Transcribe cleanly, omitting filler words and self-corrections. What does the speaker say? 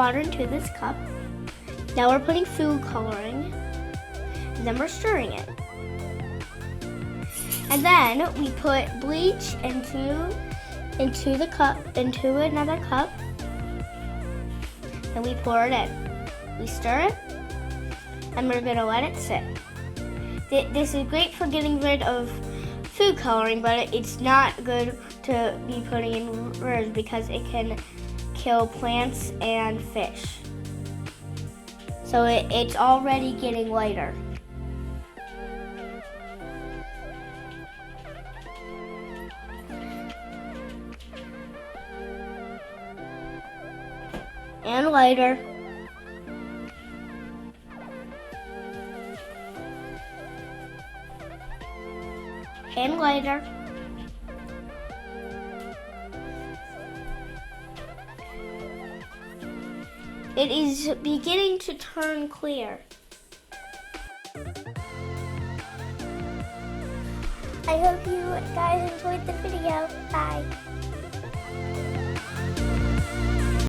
water into this cup. Now we're putting food coloring, and then we're stirring it. And then we put bleach into the cup, into another cup, and we pour it in. We stir it, and we're gonna let it sit. This is great for getting rid of food coloring, but it's not good to be putting in rivers because it can kill plants and fish. So it's already getting lighter. And lighter. And lighter. It is beginning to turn clear. I hope you guys enjoyed the video. Bye.